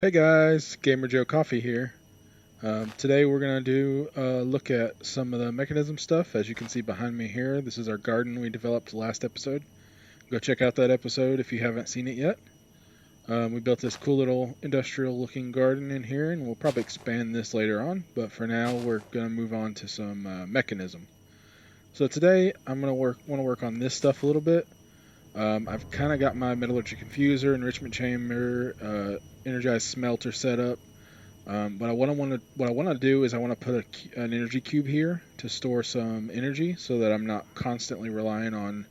Hey guys, Gamer Joe Coffee here. Today we're going to do a look at some of the mechanism stuff. As you can see behind me here, this is our garden we developed last episode. Go check out that episode if you haven't seen it yet. We built this cool little industrial looking garden in here, and we'll probably expand this later on, but for now we're going to move on to some mechanism. So today I'm going to want to work on this stuff a little bit. I've kind of got my metallurgy confuser, enrichment chamber, energized smelter set up. But what I want to do is I want to put an energy cube here to store some energy, so that I'm not constantly relying on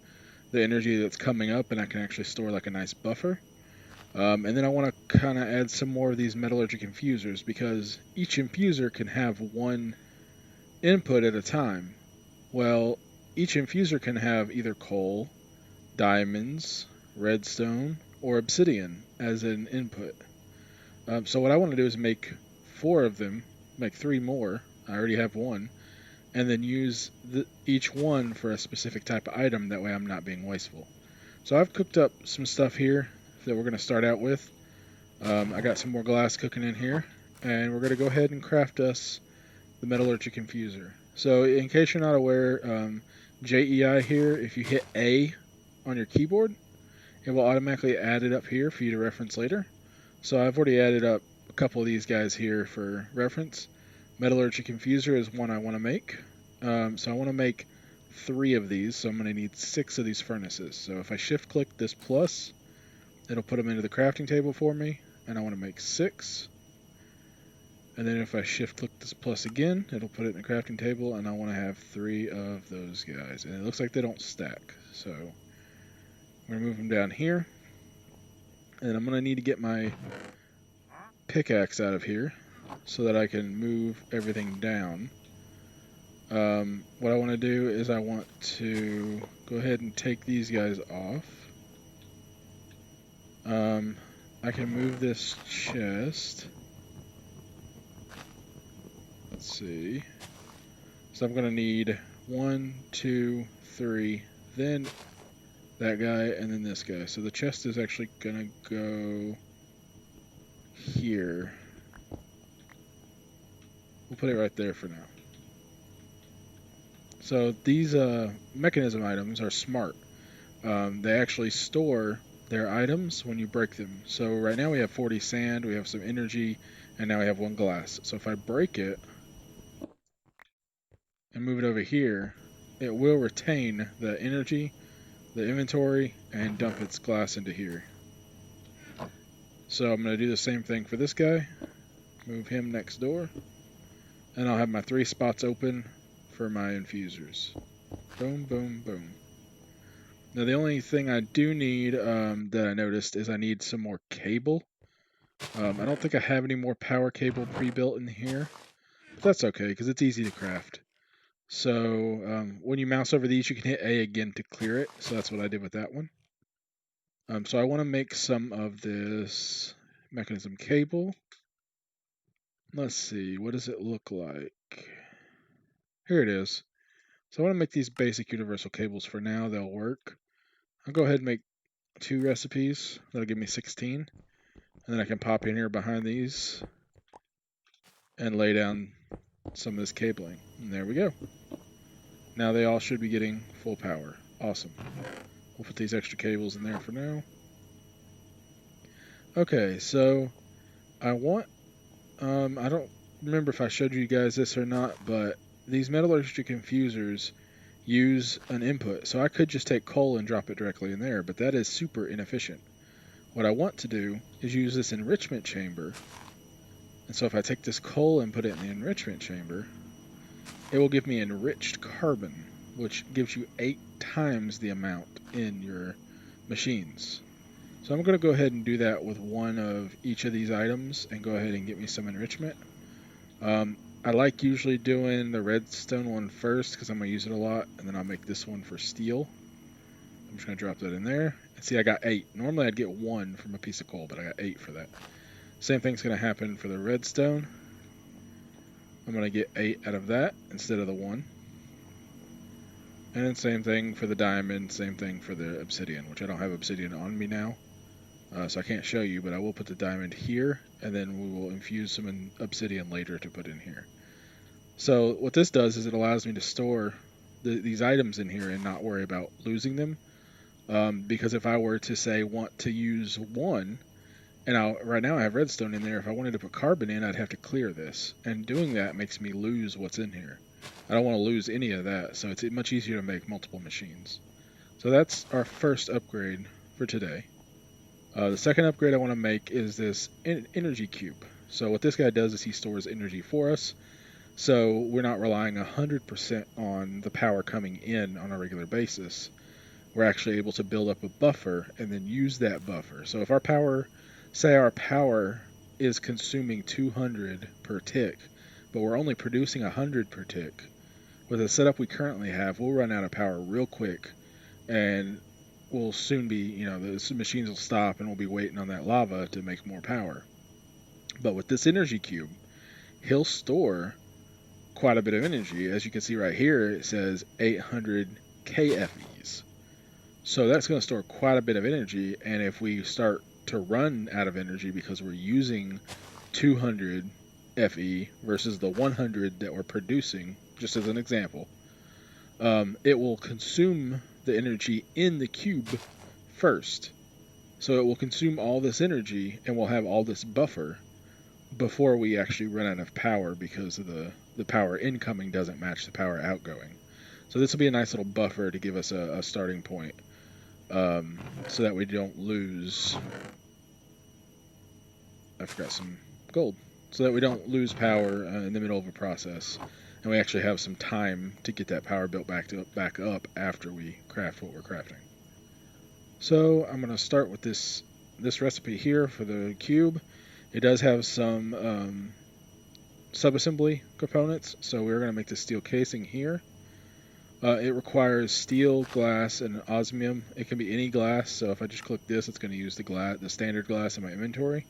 the energy that's coming up, and I can actually store like a nice buffer. And then I want to kind of add some more of these metallurgy infusers, because each infuser can have one input at a time. Well, each infuser can have either coal, diamonds, redstone, or obsidian as an input. So what I want to do is make four of them, make three more. I already have one, and then use each one for a specific type of item. That way I'm not being wasteful. So I've cooked up some stuff here that we're going to start out with. I got some more glass cooking in here, and we're going to go ahead and craft us the metallurgic infuser. So in case you're not aware, JEI here, if you hit A on your keyboard, it will automatically add it up here for you to reference later. So I've already added up a couple of these guys here for reference. Metallurgic infuser is one I want to make. So I want to make three of these, so I'm going to need six of these furnaces. So if I shift click this plus, it'll put them into the crafting table for me, and I want to make six. And then if I shift click this plus again, it'll put it in the crafting table, and I want to have three of those guys. And it looks like they don't stack, so I'm going to move them down here. And I'm going to need to get my pickaxe out of here so that I can move everything down. What I want to do is I want to go ahead and take these guys off. I can move this chest. Let's see. So I'm going to need one, two, three, then that guy, and then this guy. So the chest is actually going to go here. We'll put it right there for now. So these mechanism items are smart. They actually store their items when you break them. So right now we have 40 sand, we have some energy, and now we have one glass. So if I break it and move it over here, it will retain the energy, the inventory, and dump its glass into here. So I'm going to do the same thing for this guy. Move him next door. And I'll have my three spots open for my infusers. Boom, boom, boom. Now the only thing I do need that I noticed is I need some more cable. I don't think I have any more power cable pre-built in here, but that's okay because it's easy to craft. So when you mouse over these, you can hit A again to clear it. So that's what I did with that one. So I want to make some of this mechanism cable. Let's see, what does it look like? Here it is. So I want to make these basic universal cables for now. They'll work. I'll go ahead and make two recipes. That'll give me 16. And then I can pop in here behind these and lay down some of this cabling. And there we go. Now they all should be getting full power. Awesome. We'll put these extra cables in there for now. Okay, so I want, I don't remember if I showed you guys this or not, but these metallurgic infusers use an input. So I could just take coal and drop it directly in there, but that is super inefficient. What I want to do is use this enrichment chamber. And so if I take this coal and put it in the enrichment chamber, it will give me enriched carbon, which gives you 8 times the amount in your machines. So I'm going to go ahead and do that with one of each of these items and go ahead and get me some enrichment. I like usually doing the redstone one first because I'm going to use it a lot, and then I'll make this one for steel. I'm just going to drop that in there. And see, I got 8. Normally I'd get 1 from a piece of coal, but I got 8 for that. Same thing's going to happen for the redstone. I'm going to get 8 out of that instead of the 1. And then same thing for the diamond, same thing for the obsidian, which I don't have obsidian on me now. So I can't show you, but I will put the diamond here, and then we will infuse some obsidian later to put in here. So what this does is it allows me to store these items in here and not worry about losing them. Because if I were to say want to use one, and right now I have redstone in there, if I wanted to put carbon in, I'd have to clear this, and doing that makes me lose what's in here. I don't want to lose any of that, so it's much easier to make multiple machines. So that's our first upgrade for today. The second upgrade I want to make is this energy cube. So what this guy does is he stores energy for us, so we're not relying 100% on the power coming in on a regular basis. We're actually able to build up a buffer and then use that buffer. So if say our power is consuming 200 per tick, but we're only producing 100 per tick, with the setup we currently have, we'll run out of power real quick, and we'll soon be, the machines will stop and we'll be waiting on that lava to make more power. But with this energy cube, he'll store quite a bit of energy. As you can see right here, it says 800 kFEs. So that's going to store quite a bit of energy, and if we start to run out of energy because we're using 200 FE versus the 100 that we're producing, just as an example, it will consume the energy in the cube first. So it will consume all this energy, and we'll have all this buffer before we actually run out of power because of the power incoming doesn't match the power outgoing. So this will be a nice little buffer to give us a starting point, so that we don't lose. I forgot some gold. So that we don't lose power in the middle of a process, and we actually have some time to get that power built back up after we craft what we're crafting. So I'm going to start with this recipe here for the cube. It does have some subassembly components, so we're going to make the steel casing here. It requires steel, glass, and osmium. It can be any glass, so if I just click this, it's going to use the standard glass in my inventory.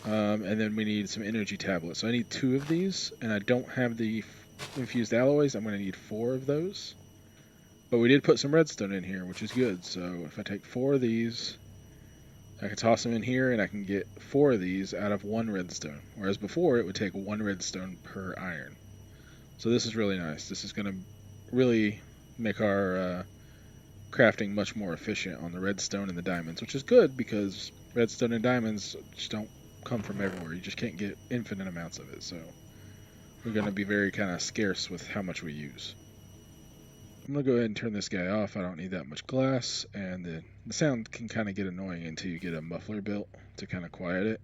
And then we need some energy tablets. So I need 2 of these, and I don't have the infused alloys. I'm going to need 4 of those. But we did put some redstone in here, which is good. So if I take 4 of these, I can toss them in here, and I can get 4 of these out of 1 redstone. Whereas before, it would take 1 redstone per iron. So this is really nice. This is going to really make our crafting much more efficient on the redstone and the diamonds, which is good because redstone and diamonds just don't come from everywhere. You just can't get infinite amounts of it. So we're going to be very kind of scarce with how much we use. I'm going to go ahead and turn this guy off. I don't need that much glass, and the sound can kind of get annoying until you get a muffler built to kind of quiet it.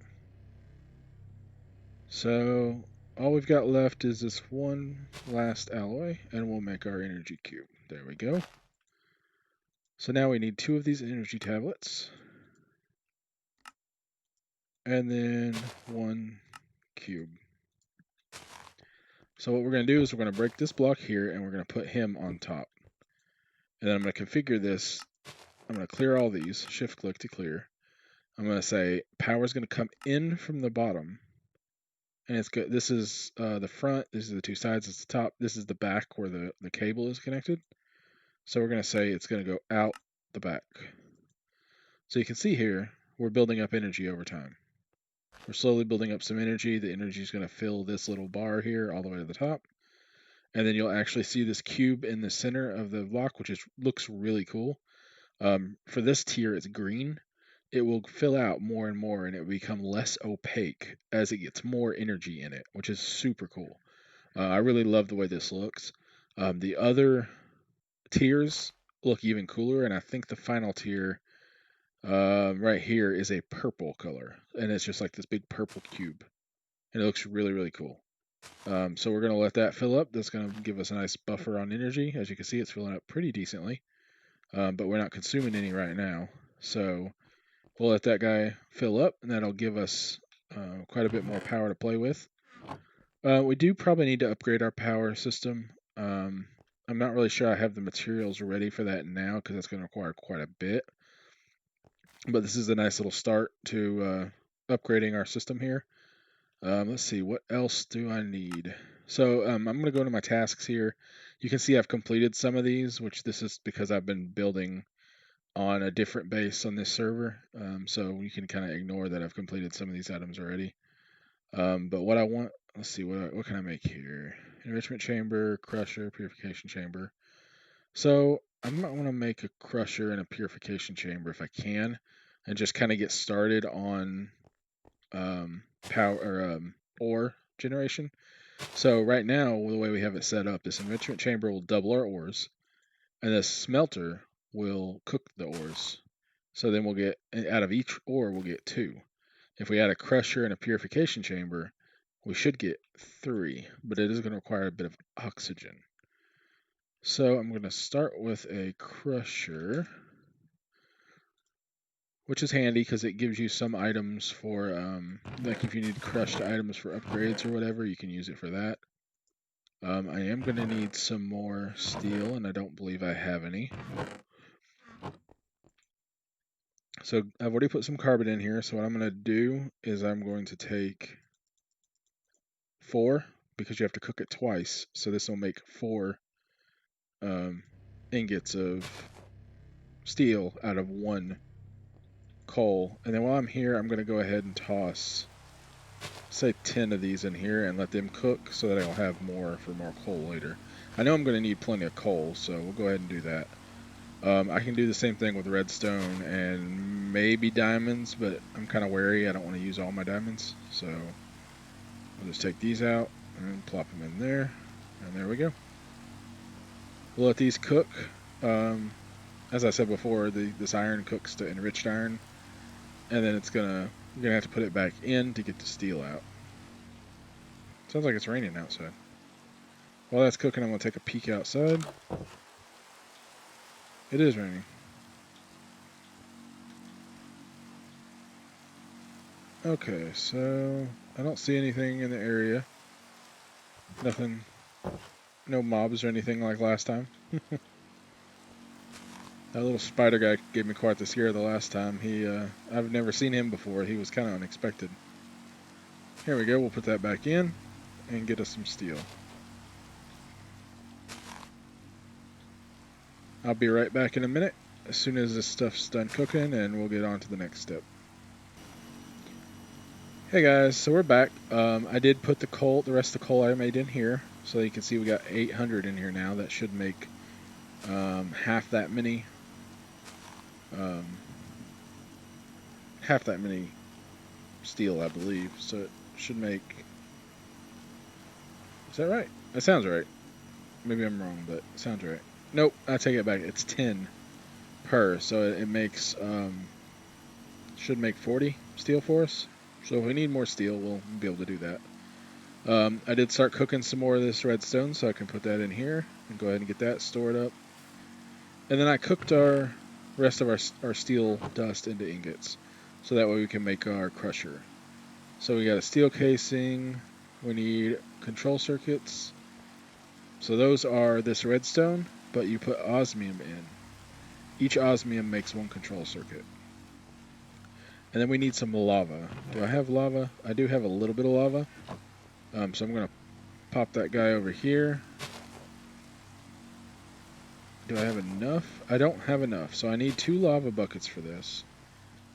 So all we've got left is this one last alloy, and we'll make our energy cube. There we go. So now we need 2 of these energy tablets, and then 1 cube. So what we're going to do is we're going to break this block here, and we're going to put him on top. And then I'm going to configure this. I'm going to clear all these, shift click to clear. I'm going to say power is going to come in from the bottom, and it's good. This is the front, this is the 2 sides, it's the top, this is the back where the cable is connected. So we're going to say it's going to go out the back. So you can see here, we're building up energy over time. We're slowly building up some energy. The energy is going to fill this little bar here all the way to the top. And then you'll actually see this cube in the center of the block, which looks really cool. For this tier, it's green. It will fill out more and more, and it will become less opaque as it gets more energy in it, which is super cool. I really love the way this looks. The other tiers look even cooler, and I think the final tier right here is a purple color, and it's just like this big purple cube, and it looks really, really cool. So we're going to let that fill up. That's going to give us a nice buffer on energy. As you can see, it's filling up pretty decently, but we're not consuming any right now. So we'll let that guy fill up, and that'll give us quite a bit more power to play with. We do probably need to upgrade our power system. I'm not really sure I have the materials ready for that now because that's going to require quite a bit. But this is a nice little start to upgrading our system here. Let's see, what else do I need? So I'm going to go to my tasks here. You can see I've completed some of these, which this is because I've been building on a different base on this server, so you can kind of ignore that I've completed some of these items already. But what I want, let's see, what can I make here? Enrichment chamber, crusher, purification chamber. So I might want to make a crusher and a purification chamber if I can, and just kind of get started on power or ore generation. So right now, the way we have it set up, this enrichment chamber will double our ores, and this smelter will cook the ores. So then we'll get, out of each ore, we'll get 2. If we add a crusher and a purification chamber, we should get 3, but it is going to require a bit of oxygen. So I'm going to start with a crusher, which is handy because it gives you some items for, like if you need crushed items for upgrades or whatever, you can use it for that. I am going to need some more steel, and I don't believe I have any. So I've already put some carbon in here, so what I'm going to do is I'm going to take 4, because you have to cook it twice, so this will make 4 ingots of steel out of 1 coal. And then while I'm here, I'm going to go ahead and toss, say, 10 of these in here and let them cook so that I'll have more for more coal later. I know I'm going to need plenty of coal, so we'll go ahead and do that. I can do the same thing with redstone and maybe diamonds, but I'm kind of wary. I don't want to use all my diamonds, so I'll just take these out and plop them in there, and there we go. We'll let these cook. As I said before, this iron cooks to enriched iron, and then you're gonna have to put it back in to get the steel out. Sounds like it's raining outside. While that's cooking, I'm gonna take a peek outside. It is raining. Okay, so I don't see anything in the area. Nothing, no mobs or anything like last time. That little spider guy gave me quite the scare the last time. I've never seen him before. He was kind of unexpected. Here we go. We'll put that back in and get us some steel. I'll be right back in a minute as soon as this stuff's done cooking, and we'll get on to the next step. Hey guys, so we're back. I did put the rest of the coal I made in here, so you can see we got 800 in here now. That should make half that many steel, I believe. So it should make. Is that right? That sounds right. Maybe I'm wrong, but it sounds right. Nope, I take it back. It's 10 per, so it makes should make 40 steel for us. So if we need more steel, we'll be able to do that. I did start cooking some more of this redstone, so I can put that in here and go ahead and get that stored up. And then I cooked our rest of our steel dust into ingots, so that way we can make our crusher. So we got a steel casing. We need control circuits. So those are this redstone, but you put osmium in. Each osmium makes 1 control circuit. And then we need some lava. Do I have lava? I do have a little bit of lava. So I'm going to pop that guy over here. Do I have enough? I don't have enough, so I need 2 lava buckets for this.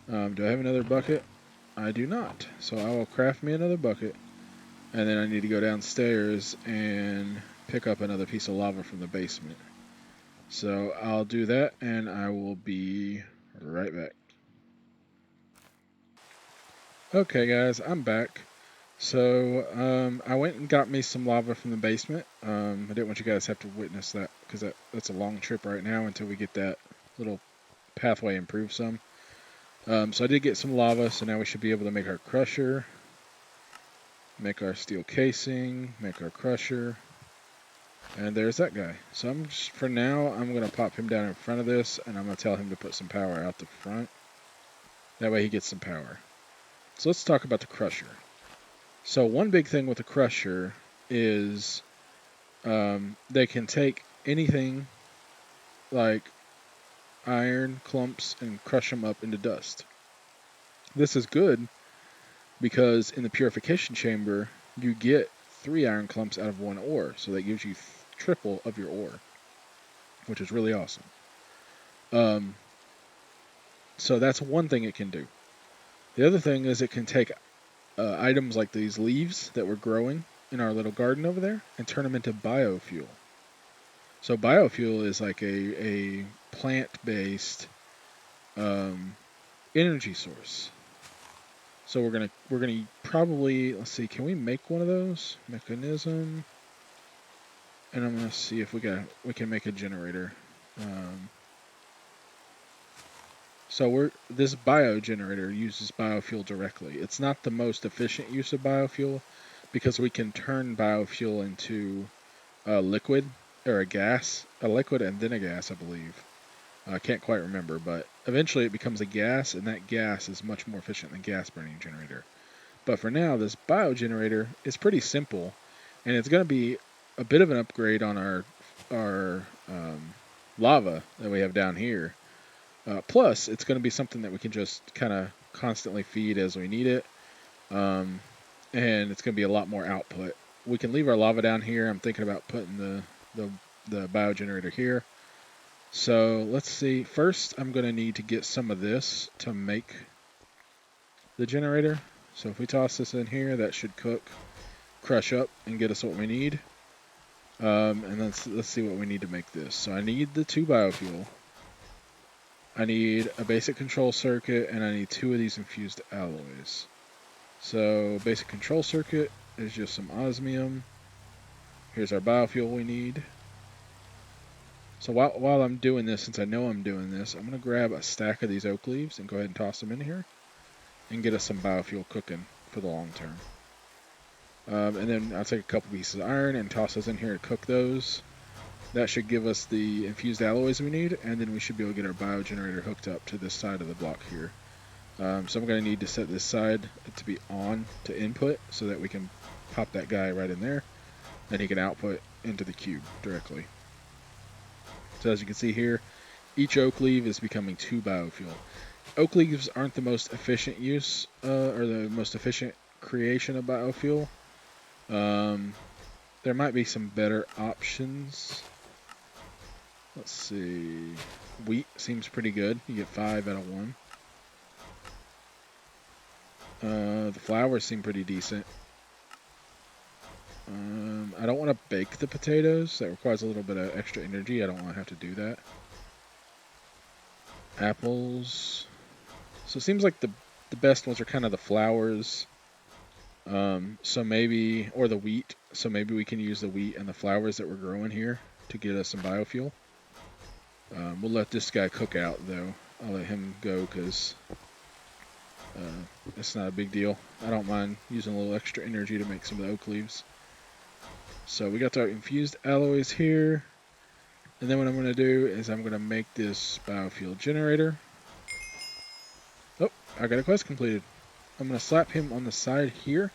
Do I have another bucket? I do not. So I will craft me another bucket, and then I need to go downstairs and pick up another piece of lava from the basement. So I'll do that, and I will be right back. Okay guys, I'm back. So I went and got me some lava from the basement. I didn't want you guys to have to witness that, because that's a long trip right now until we get that little pathway improved some. So I did get some lava, so now we should be able to make our crusher, make our steel casing, make our crusher, and there's that guy. So for now, I'm going to pop him down in front of this, and I'm going to tell him to put some power out the front. That way he gets some power. So let's talk about the crusher. So one big thing with the crusher is they can take anything like iron clumps and crush them up into dust. This is good because in the purification chamber you get 3 iron clumps out of 1 ore, so that gives you triple of your ore, which is really awesome. So that's one thing it can do. The other thing is it can take items like these leaves that we're growing in our little garden over there and turn them into biofuel. So biofuel is like a plant-based energy source. So we're gonna probably, let's see, can we make one of those? Mekanism, and I'm gonna see if we can make a generator. So this bio generator uses biofuel directly. It's not the most efficient use of biofuel because we can turn biofuel into a liquid or a liquid and then a gas, I believe. I can't quite remember, but eventually it becomes a gas, and that gas is much more efficient than gas burning generator. But for now, this bio generator is pretty simple, and it's going to be a bit of an upgrade on our lava that we have down here. Plus, it's going to be something that we can just kind of constantly feed as we need it, and it's going to be a lot more output. We can leave our lava down here. I'm thinking about putting the bio generator here. So let's see. First, I'm going to need to get some of this to make the generator. So if we toss this in here, that should cook, crush up, and get us what we need. And let's see what we need to make this. So I need the 2 biofuel. I need a basic control circuit, and I need 2 of these infused alloys. So basic control circuit is just some osmium. Here's our biofuel we need. So while I'm doing this, since I know I'm doing this, I'm going to grab a stack of these oak leaves and go ahead and toss them in here and get us some biofuel cooking for the long term. And then I'll take a couple pieces of iron and toss those in here to cook those. That should give us the infused alloys we need, and then we should be able to get our bio generator hooked up to this side of the block here. So I'm going to need to set this side to be on to input so that we can pop that guy right in there, and he can output into the cube directly. So as you can see here, each oak leaf is becoming 2 biofuel. Oak leaves aren't the most efficient use or the most efficient creation of biofuel. There might be some better options. Let's see. Wheat seems pretty good. You get 5 out of 1. The flowers seem pretty decent. I don't want to bake the potatoes. That requires a little bit of extra energy. I don't want to have to do that. Apples. So it seems like the best ones are kind of the flowers. So maybe, or the wheat. So maybe we can use the wheat and the flowers that we're growing here to get us some biofuel. We'll let this guy cook out though. I'll let him go because it's not a big deal. I don't mind using a little extra energy to make some of the oak leaves. So we got our infused alloys here. And then what I'm going to do is I'm going to make this biofuel generator. Oh, I got a quest completed. I'm going to slap him on the side here.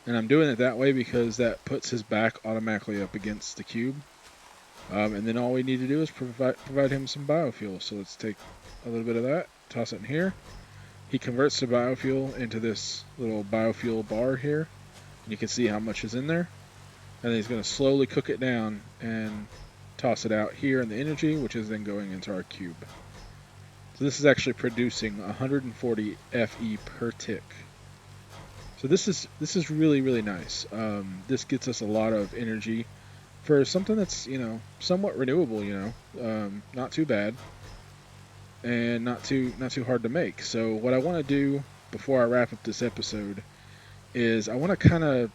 And I'm doing it that way because that puts his back automatically up against the cube. And then all we need to do is provide him some biofuel. So let's take a little bit of that, toss it in here. He converts the biofuel into this little biofuel bar here. And you can see how much is in there. And then he's going to slowly cook it down and toss it out here in the energy, which is then going into our cube. So this is actually producing 140 Fe per tick. So this is really, really nice. This gets us a lot of energy for something that's, somewhat renewable, not too bad and not too hard to make. So what I want to do before I wrap up this episode is I want to kind of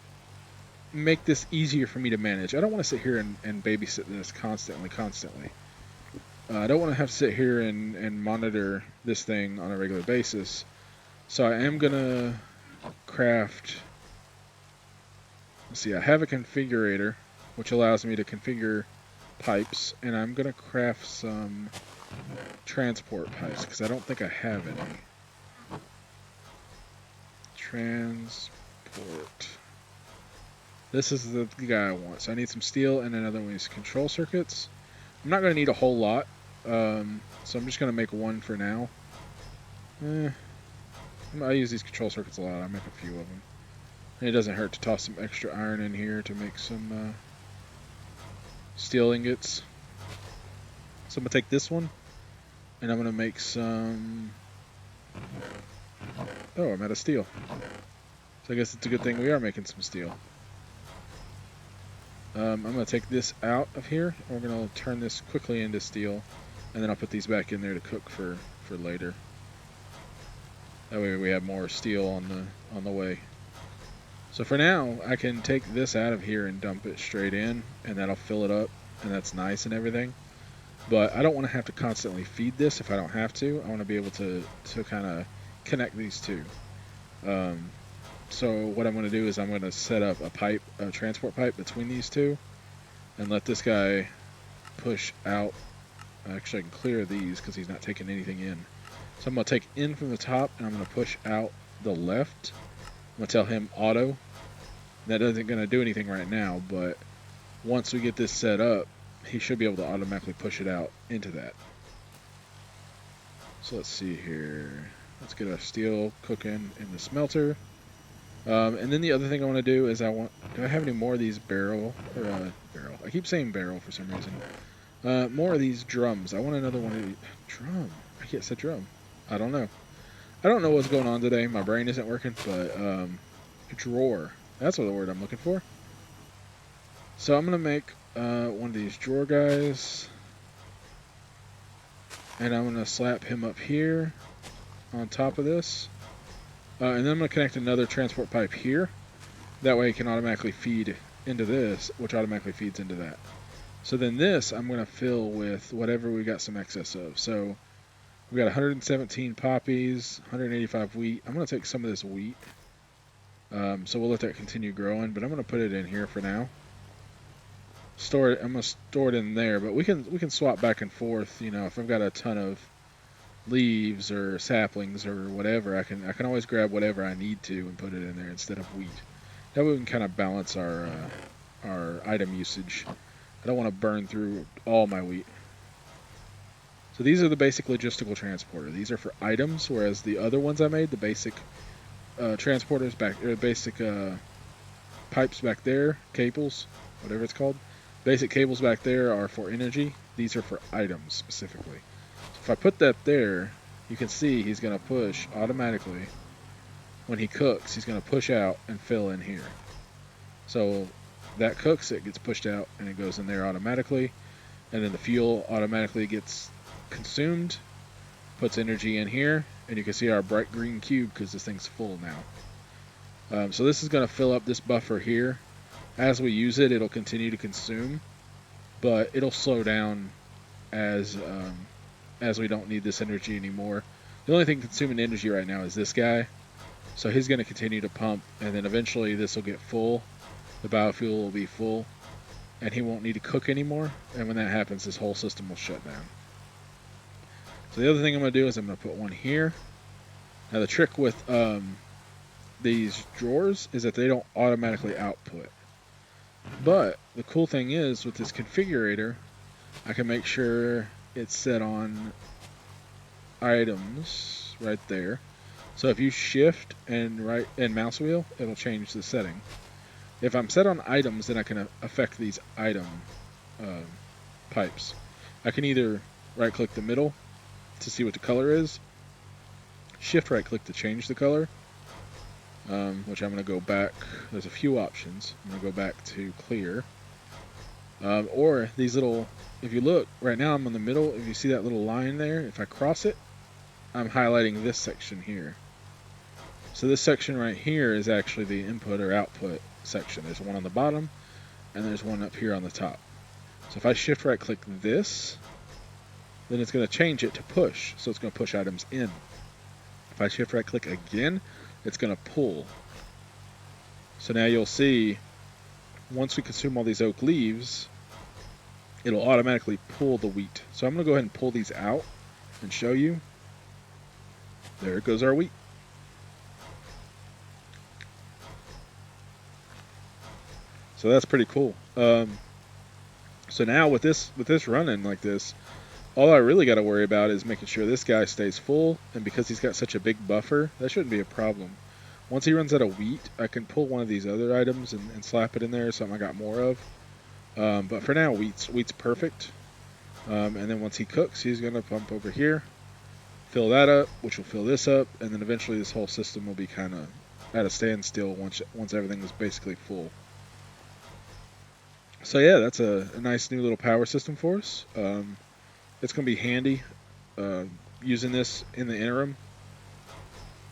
make this easier for me to manage. I don't want to sit here and babysit this constantly. I don't want to have to sit here and monitor this thing on a regular basis. So I am going to craft, let's see, I have a configurator which allows me to configure pipes, and I'm going to craft some transport pipes because I don't think I have any. Transport. This is the guy I want. So I need some steel and another one is control circuits. I'm not going to need a whole lot, so I'm just going to make one for now. I use these control circuits a lot. I make a few of them. And it doesn't hurt to toss some extra iron in here to make some steel ingots. So I'm going to take this one, And I'm going to make some... Oh, I'm out of steel. So I guess it's a good thing we are making some steel. I'm going to take this out of here. And we're going to turn this quickly into steel. And then I'll put these back in there to cook for later. That way we have more steel on the way. So for now, I can take this out of here and dump it straight in, and that'll fill it up, and that's nice and everything. But I don't want to have to constantly feed this if I don't have to. I want to be able to kind of connect these two. So what I'm going to do is I'm going to set up a transport pipe between these two, and let this guy push out. Actually, I can clear these because he's not taking anything in. So I'm going to take in from the top, and I'm going to push out the left. I'm going to tell him auto. That isn't going to do anything right now, but once we get this set up, he should be able to automatically push it out into that. So let's see here. Let's get our steel cooking in the smelter. And then the other thing I want to do is do I have any more of these barrel? I keep saying barrel for some reason. More of these drums. I want another one of these. Drum? I can't say drum. I don't know. I don't know what's going on today. My brain isn't working, but drawer. That's what the word I'm looking for. So I'm going to make one of these drawer guys. And I'm going to slap him up here on top of this. And then I'm going to connect another transport pipe here. That way it can automatically feed into this, which automatically feeds into that. So then this I'm going to fill with whatever we got some excess of. So we got 117 poppies, 185 wheat. I'm going to take some of this wheat. So we'll let that continue growing, but I'm going to put it in here for now. I'm going to store it in there, but we can swap back and forth. You know, if I've got a ton of leaves or saplings or whatever, I can always grab whatever I need to and put it in there instead of wheat. That way we can kind of balance our item usage. I don't want to burn through all my wheat. So these are the basic logistical transporter. These are for items, whereas the other ones I made, the basic transporters basic pipes back there, cables, whatever it's called. Basic cables back there are for energy. These are for items specifically. So if I put that there, you can see he's going to push automatically. When he cooks, he's going to push out and fill in here. So that cooks, it gets pushed out and it goes in there automatically. And then the fuel automatically gets consumed, puts energy in here, and you can see our bright green cube because this thing's full now. So this is going to fill up this buffer here. As we use it, it'll continue to consume, but it'll slow down as we don't need this energy anymore. The only thing consuming energy right now is this guy, so he's going to continue to pump, and then eventually this will get full. The biofuel will be full, and he won't need to cook anymore, and when that happens, this whole system will shut down. So the other thing I'm going to do is I'm going to put one here. Now the trick with these drawers is that they don't automatically output. But the cool thing is with this configurator, I can make sure it's set on items right there. So if you shift and mouse wheel, it'll change the setting. If I'm set on items, then I can affect these item pipes. I can either right click the middle to see what the color is, shift right click to change the color, which I'm going to go back. There's a few options. I'm going to go back to clear. Or these little, if you look, right now I'm in the middle. If you see that little line there, if I cross it, I'm highlighting this section here. So this section right here is actually the input or output section. There's one on the bottom, and there's one up here on the top. So if I shift right click this, then it's going to change it to push. So it's going to push items in. If I shift right click again, it's going to pull. So now you'll see, once we consume all these oak leaves, it'll automatically pull the wheat. So I'm going to go ahead and pull these out and show you. There goes our wheat. So that's pretty cool. So now with this running like this, all I really got to worry about is making sure this guy stays full, and because he's got such a big buffer, that shouldn't be a problem. Once he runs out of wheat, I can pull one of these other items and slap it in there, something I got more of. But for now, wheat's perfect. And then once he cooks, he's going to pump over here, fill that up, which will fill this up, and then eventually this whole system will be kind of at a standstill once everything is basically full. So yeah, that's a nice new little power system for us. It's going to be handy using this in the interim.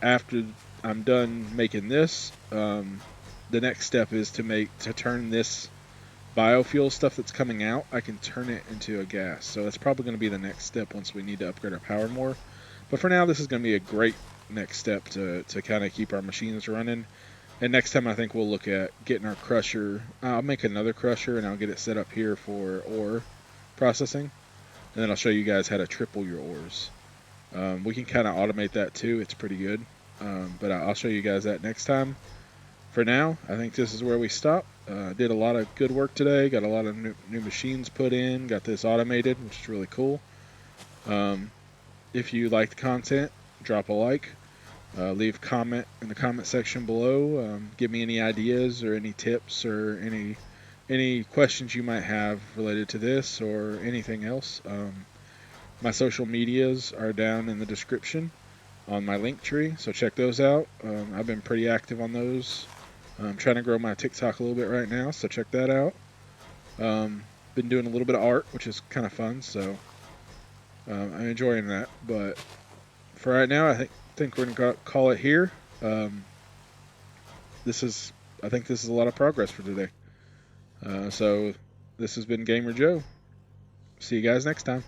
After I'm done making this, the next step is to turn this biofuel stuff that's coming out, I can turn it into a gas. So that's probably going to be the next step once we need to upgrade our power more. But for now, this is going to be a great next step to kind of keep our machines running. And next time I think we'll look at getting our crusher. I'll make another crusher and I'll get it set up here for ore processing. And then I'll show you guys how to triple your ores. We can kind of automate that too. It's pretty good. But I'll show you guys that next time. For now, I think this is where we stop. Did a lot of good work today. Got a lot of new machines put in. Got this automated, which is really cool. If you liked the content, drop a like. Leave a comment in the comment section below. Give me any ideas or any tips or any questions you might have related to this or anything else. My social medias are down in the description on my link tree, so check those out. I've been pretty active on those. I'm trying to grow my TikTok a little bit right now, so check that out. Been doing a little bit of art, which is kind of fun, so I'm enjoying that. But for right now, I think we're gonna call it here. I think this is a lot of progress for today. So this has been Gamer Joe. See you guys next time.